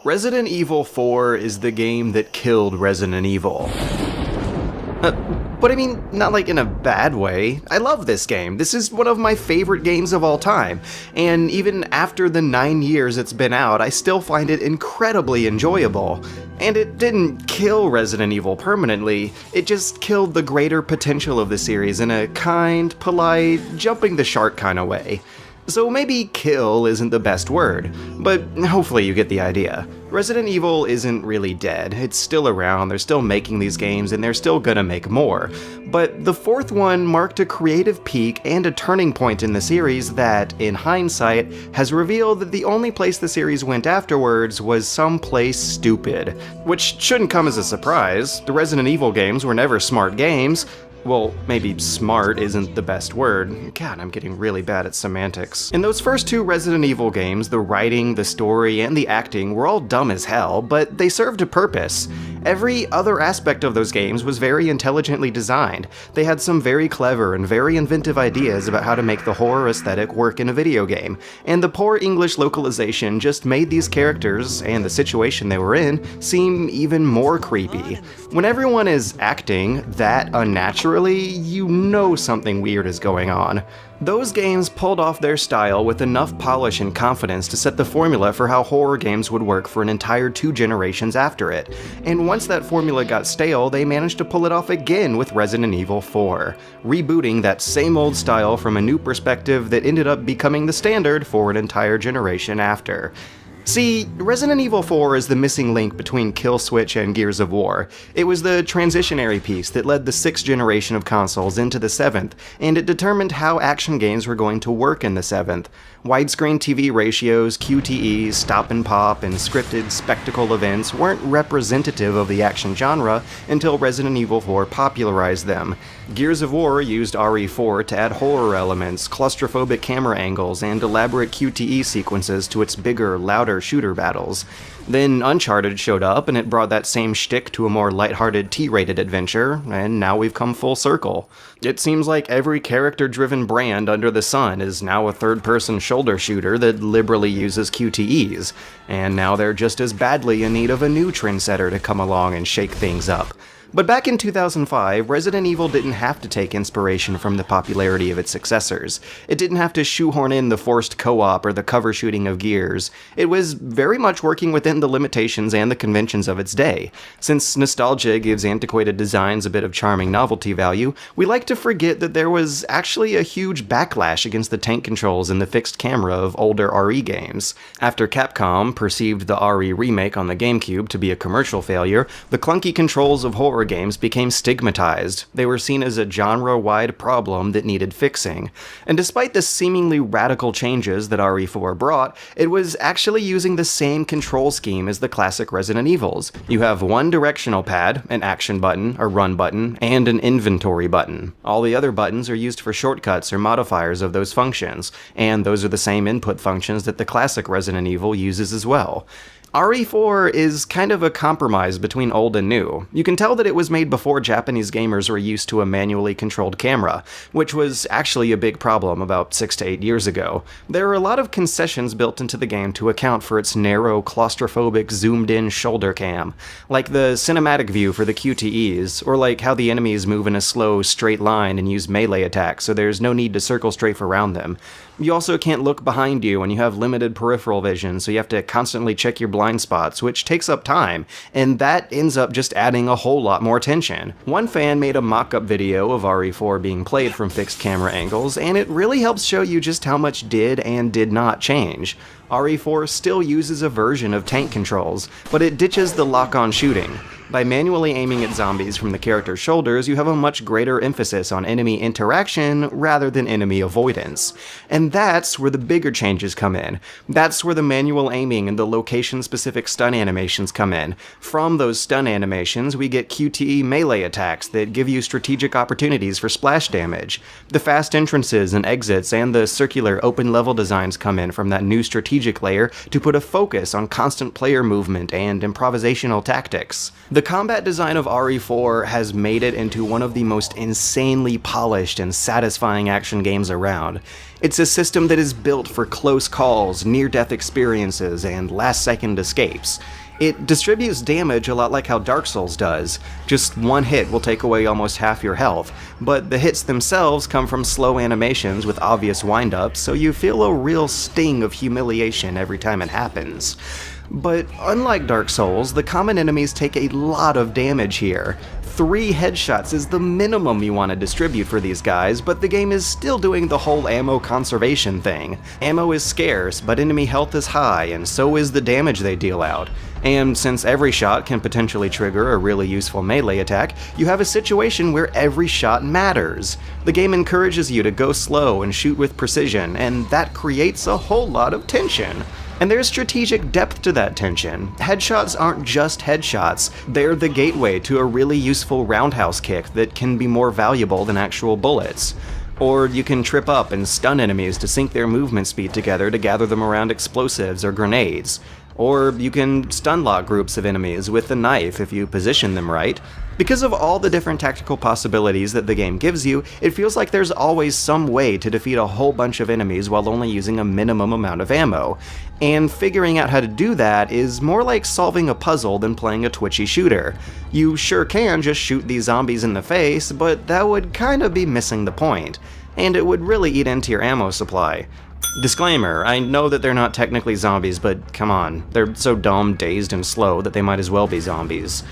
Resident Evil 4 is the game that killed Resident Evil. But I mean, not like in a bad way. I love this game. This is one of my favorite games of all time. And even after the 9 years it's been out, I still find it incredibly enjoyable. And it didn't kill Resident Evil permanently, it just killed the greater potential of the series in a kind, polite, jumping the shark kind of way. So maybe kill isn't the best word, but hopefully you get the idea. Resident Evil isn't really dead, it's still around, they're still making these games, and they're still gonna make more. But the fourth one marked a creative peak and a turning point in the series that, in hindsight, has revealed that the only place the series went afterwards was someplace stupid. Which shouldn't come as a surprise, the Resident Evil games were never smart games. Well, maybe smart isn't the best word. God, I'm getting really bad at semantics. In those first two Resident Evil games, the writing, the story, and the acting were all dumb as hell, but they served a purpose. Every other aspect of those games was very intelligently designed. They had some very clever and very inventive ideas about how to make the horror aesthetic work in a video game, and the poor English localization just made these characters, and the situation they were in, seem even more creepy. When everyone is acting that unnaturally, you know something weird is going on. Those games pulled off their style with enough polish and confidence to set the formula for how horror games would work for an entire 2 generations after it. And once that formula got stale, they managed to pull it off again with Resident Evil 4, rebooting that same old style from a new perspective that ended up becoming the standard for an entire generation after. See, Resident Evil 4 is the missing link between Kill Switch and Gears of War. It was the transitionary piece that led the 6th generation of consoles into the 7th, and it determined how action games were going to work in the 7th. Widescreen TV ratios, QTEs, stop and pop, and scripted spectacle events weren't representative of the action genre until Resident Evil 4 popularized them. Gears of War used RE4 to add horror elements, claustrophobic camera angles, and elaborate QTE sequences to its bigger, louder shooter battles. Then Uncharted showed up, and it brought that same shtick to a more lighthearted T-rated adventure, and now we've come full circle. It seems like every character-driven brand under the sun is now a third-person shoulder shooter that liberally uses QTEs, and now they're just as badly in need of a new trendsetter to come along and shake things up. But back in 2005, Resident Evil didn't have to take inspiration from the popularity of its successors. It didn't have to shoehorn in the forced co-op or the cover shooting of Gears. It was very much working within the limitations and the conventions of its day. Since nostalgia gives antiquated designs a bit of charming novelty value, we like to forget that there was actually a huge backlash against the tank controls and the fixed camera of older RE games. After Capcom perceived the RE remake on the GameCube to be a commercial failure, the clunky controls of horror games became stigmatized. They were seen as a genre-wide problem that needed fixing. And despite the seemingly radical changes that RE4 brought, it was actually using the same control scheme as the classic Resident Evils. You have one directional pad, an action button, a run button, and an inventory button. All the other buttons are used for shortcuts or modifiers of those functions, and those are the same input functions that the classic Resident Evil uses as well. RE4 is kind of a compromise between old and new. You can tell that it was made before Japanese gamers were used to a manually controlled camera, which was actually a big problem about 6 to 8 years ago. There are a lot of concessions built into the game to account for its narrow, claustrophobic, zoomed-in shoulder cam, like the cinematic view for the QTEs, or like how the enemies move in a slow, straight line and use melee attacks so there's no need to circle strafe around them. You also can't look behind you and you have limited peripheral vision, so you have to constantly check your blind spots, which takes up time, and that ends up just adding a whole lot more tension. One fan made a mock-up video of RE4 being played from fixed camera angles, and it really helps show you just how much did and did not change. RE4 still uses a version of tank controls, but it ditches the lock-on shooting. By manually aiming at zombies from the character's shoulders, you have a much greater emphasis on enemy interaction rather than enemy avoidance. And that's where the bigger changes come in. That's where the manual aiming and the location-specific stun animations come in. From those stun animations, we get QTE melee attacks that give you strategic opportunities for splash damage. The fast entrances and exits and the circular open-level designs come in from that new strategic strategic layer to put a focus on constant player movement and improvisational tactics. The combat design of RE4 has made it into one of the most insanely polished and satisfying action games around. It's a system that is built for close calls, near-death experiences, and last-second escapes. It distributes damage a lot like how Dark Souls does. Just one hit will take away almost half your health, but the hits themselves come from slow animations with obvious wind-ups, so you feel a real sting of humiliation every time it happens. But unlike Dark Souls, the common enemies take a lot of damage here. 3 headshots is the minimum you want to distribute for these guys, but the game is still doing the whole ammo conservation thing. Ammo is scarce, but enemy health is high, and so is the damage they deal out. And since every shot can potentially trigger a really useful melee attack, you have a situation where every shot matters. The game encourages you to go slow and shoot with precision, and that creates a whole lot of tension. And there's strategic depth to that tension. Headshots aren't just headshots, they're the gateway to a really useful roundhouse kick that can be more valuable than actual bullets. Or you can trip up and stun enemies to sync their movement speed together to gather them around explosives or grenades. Or you can stun lock groups of enemies with a knife if you position them right. Because of all the different tactical possibilities that the game gives you, it feels like there's always some way to defeat a whole bunch of enemies while only using a minimum amount of ammo. And figuring out how to do that is more like solving a puzzle than playing a twitchy shooter. You sure can just shoot these zombies in the face, but that would kinda be missing the point. And it would really eat into your ammo supply. Disclaimer, I know that they're not technically zombies, but come on, they're so dumb, dazed, and slow that they might as well be zombies.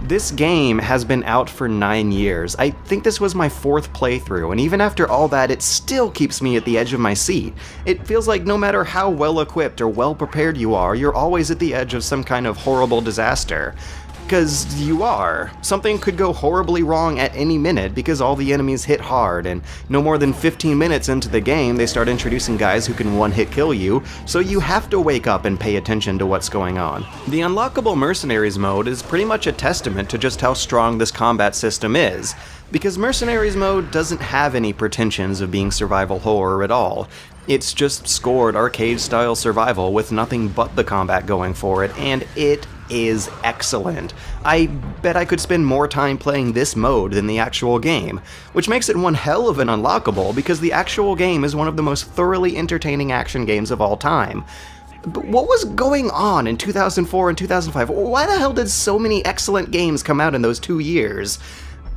This game has been out for 9 years. I think this was my 4th playthrough, and even after all that, it still keeps me at the edge of my seat. It feels like no matter how well equipped or well prepared you are, you're always at the edge of some kind of horrible disaster. Because you are. Something could go horribly wrong at any minute because all the enemies hit hard, and no more than 15 minutes into the game they start introducing guys who can one-hit kill you, so you have to wake up and pay attention to what's going on. The unlockable Mercenaries mode is pretty much a testament to just how strong this combat system is, because Mercenaries mode doesn't have any pretensions of being survival horror at all. It's just scored arcade-style survival with nothing but the combat going for it, and it is excellent. I bet I could spend more time playing this mode than the actual game, which makes it one hell of an unlockable because the actual game is one of the most thoroughly entertaining action games of all time. But what was going on in 2004 and 2005? Why the hell did so many excellent games come out in those 2 years?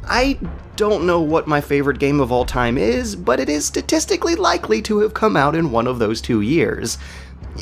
I don't know what my favorite game of all time is, but it is statistically likely to have come out in one of those 2 years.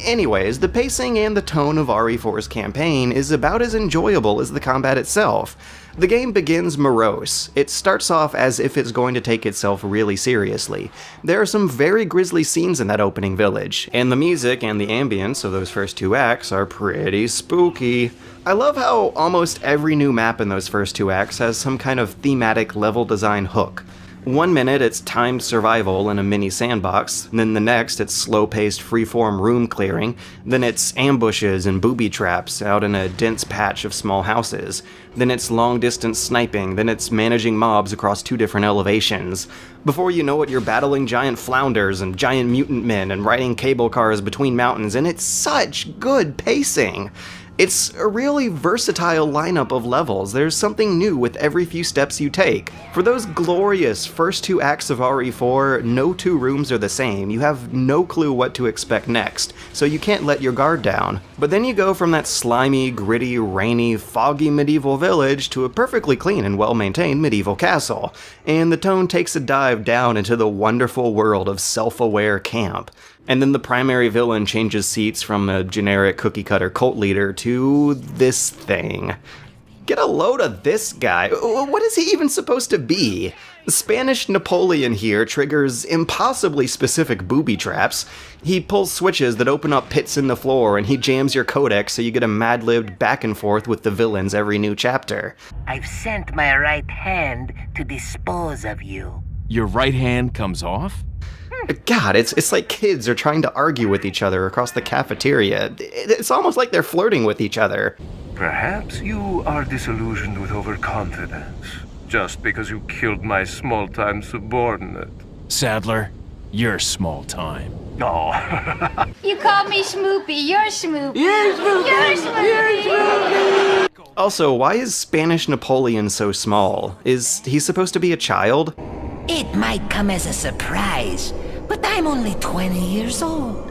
Anyways, the pacing and the tone of RE4's campaign is about as enjoyable as the combat itself. The game begins morose. It starts off as if it's going to take itself really seriously. There are some very grisly scenes in that opening village, and the music and the ambience of those first 2 acts are pretty spooky. I love how almost every new map in those first 2 acts has some kind of thematic level design hook. One minute it's timed survival in a mini sandbox, then the next it's slow-paced freeform room clearing, then it's ambushes and booby traps out in a dense patch of small houses, then it's long-distance sniping, then it's managing mobs across 2 different elevations. Before you know it, you're battling giant flounders and giant mutant men and riding cable cars between mountains, and it's such good pacing. It's a really versatile lineup of levels. There's something new with every few steps you take. For those glorious first 2 acts of RE4, no 2 rooms are the same. You have no clue what to expect next, so you can't let your guard down. But then you go from that slimy, gritty, rainy, foggy medieval village to a perfectly clean and well-maintained medieval castle, and the tone takes a dive down into the wonderful world of self-aware camp. And then the primary villain changes seats from a generic cookie-cutter cult leader to this thing. Get a load of this guy. What is he even supposed to be? Spanish Napoleon here triggers impossibly specific booby traps. He pulls switches that open up pits in the floor, and he jams your codex so you get a mad-libbed back and forth with the villains every new chapter. I've sent my right hand to dispose of you. Your right hand comes off? God, it's like kids are trying to argue with each other across the cafeteria. It's almost like they're flirting with each other. Perhaps you are disillusioned with overconfidence, just because you killed my small-time subordinate. Sadler, you're small time. Oh. You call me Schmoopy, you're Schmoopy. You're Schmoopy. Also, why is Spanish Napoleon so small? Is he supposed to be a child? It might come as a surprise, but I'm only 20 years old.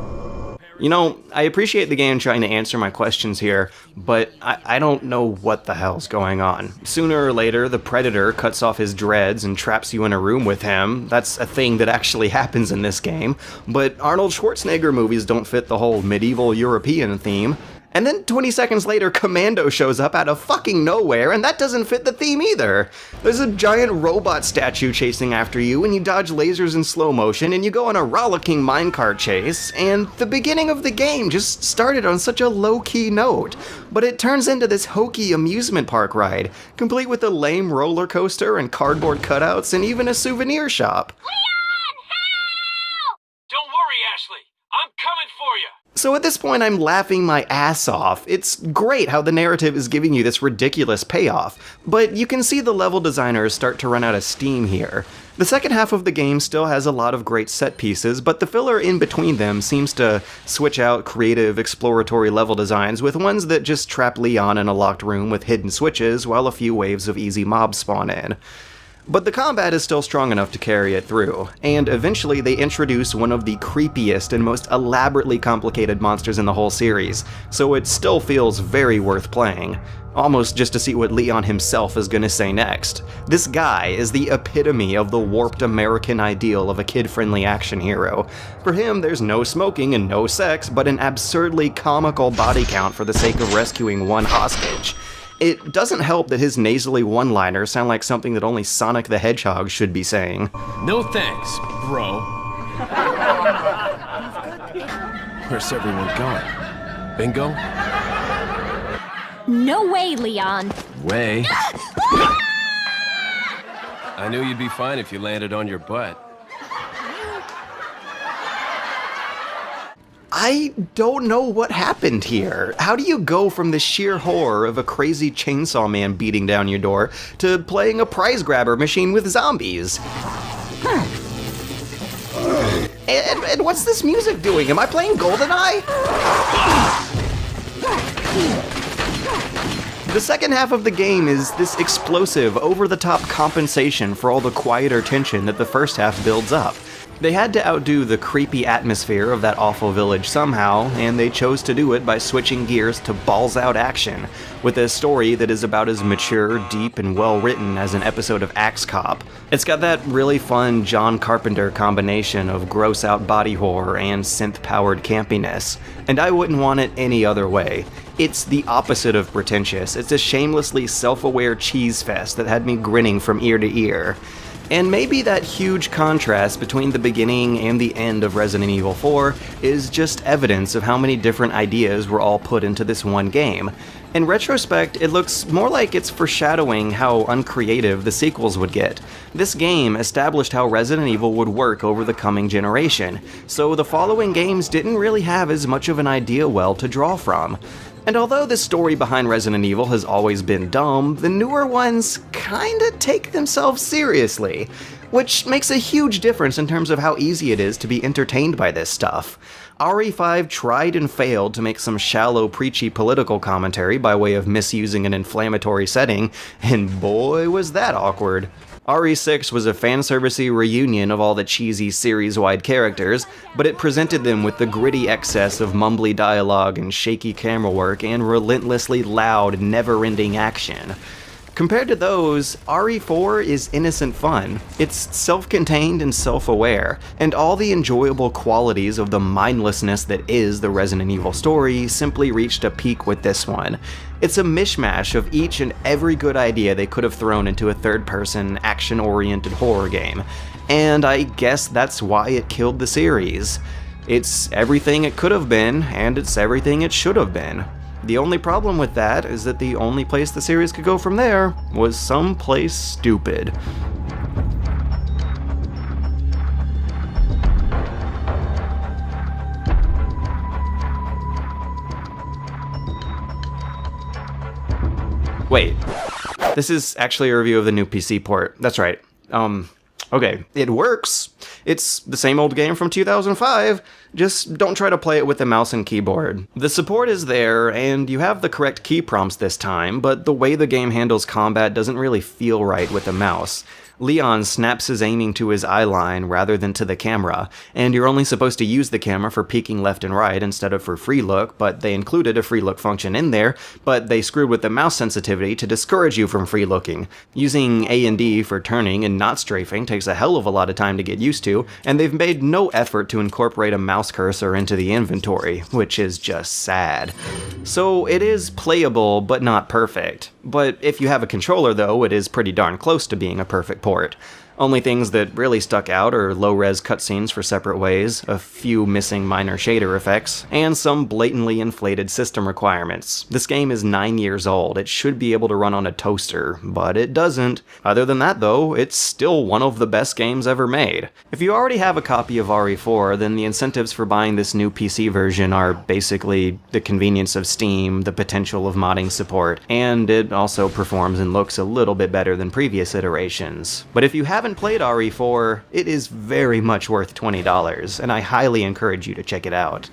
You know, I appreciate the game trying to answer my questions here, but I don't know what the hell's going on. Sooner or later, the Predator cuts off his dreads and traps you in a room with him. That's a thing that actually happens in this game, but Arnold Schwarzenegger movies don't fit the whole medieval European theme. And then 20 seconds later, Commando shows up out of fucking nowhere, and that doesn't fit the theme either. There's a giant robot statue chasing after you, and you dodge lasers in slow motion, and you go on a rollicking minecart chase, and the beginning of the game just started on such a low-key note. But it turns into this hokey amusement park ride, complete with a lame roller coaster and cardboard cutouts, and even a souvenir shop. Leon, help! Don't worry, Ashley. I'm coming for you. So at this point, I'm laughing my ass off. It's great how the narrative is giving you this ridiculous payoff, but you can see the level designers start to run out of steam here. The second half of the game still has a lot of great set pieces, but the filler in between them seems to switch out creative, exploratory level designs with ones that just trap Leon in a locked room with hidden switches while a few waves of easy mobs spawn in. But the combat is still strong enough to carry it through, and eventually they introduce one of the creepiest and most elaborately complicated monsters in the whole series, so it still feels very worth playing. Almost just to see what Leon himself is gonna say next. This guy is the epitome of the warped American ideal of a kid-friendly action hero. For him, there's no smoking and no sex, but an absurdly comical body count for the sake of rescuing one hostage. It doesn't help that his nasally one-liners sound like something that only Sonic the Hedgehog should be saying. No thanks, bro. Where's everyone going? Bingo? No way, Leon. Way. I knew you'd be fine if you landed on your butt. I don't know what happened here. How do you go from the sheer horror of a crazy chainsaw man beating down your door to playing a prize grabber machine with zombies? And what's this music doing? Am I playing GoldenEye? The second half of the game is this explosive, over-the-top compensation for all the quieter tension that the first half builds up. They had to outdo the creepy atmosphere of that awful village somehow, and they chose to do it by switching gears to balls-out action, with a story that is about as mature, deep, and well-written as an episode of Axe Cop. It's got that really fun John Carpenter combination of gross-out body horror and synth-powered campiness, and I wouldn't want it any other way. It's the opposite of pretentious. It's a shamelessly self-aware cheese fest that had me grinning from ear to ear. And maybe that huge contrast between the beginning and the end of Resident Evil 4 is just evidence of how many different ideas were all put into this one game. In retrospect, it looks more like it's foreshadowing how uncreative the sequels would get. This game established how Resident Evil would work over the coming generation, so the following games didn't really have as much of an idea well to draw from. And although the story behind Resident Evil has always been dumb, the newer ones kinda take themselves seriously, which makes a huge difference in terms of how easy it is to be entertained by this stuff. RE5 tried and failed to make some shallow, preachy political commentary by way of misusing an inflammatory setting, and boy was that awkward. RE6 was a fanservice-y reunion of all the cheesy series-wide characters, but it presented them with the gritty excess of mumbly dialogue and shaky camera work and relentlessly loud, never-ending action. Compared to those, RE4 is innocent fun. It's self-contained and self-aware, and all the enjoyable qualities of the mindlessness that is the Resident Evil story simply reached a peak with this one. It's a mishmash of each and every good idea they could have thrown into a third-person, action-oriented horror game, and I guess that's why it killed the series. It's everything it could have been, and it's everything it should have been. The only problem with that is that the only place the series could go from there was someplace stupid. Wait, this is actually a review of the new PC port. That's right. Okay, it works. It's the same old game from 2005, just don't try to play it with the mouse and keyboard. The support is there, and you have the correct key prompts this time, but the way the game handles combat doesn't really feel right with the mouse. Leon snaps his aiming to his eye line rather than to the camera, and you're only supposed to use the camera for peeking left and right instead of for free look, but they included a free look function in there, but they screwed with the mouse sensitivity to discourage you from free looking. Using A and D for turning and not strafing takes a hell of a lot of time to get used to, and they've made no effort to incorporate a mouse cursor into the inventory, which is just sad. So it is playable, but not perfect. But if you have a controller though, it is pretty darn close to being a perfect port. Only things that really stuck out are low-res cutscenes for separate ways, a few missing minor shader effects, and some blatantly inflated system requirements. This game is 9 years old, it should be able to run on a toaster, but it doesn't. Other than that though, it's still one of the best games ever made. If you already have a copy of RE4, then the incentives for buying this new PC version are basically the convenience of Steam, the potential of modding support, and it also performs and looks a little bit better than previous iterations. But if you haven't played RE4, it is very much worth $20, and I highly encourage you to check it out.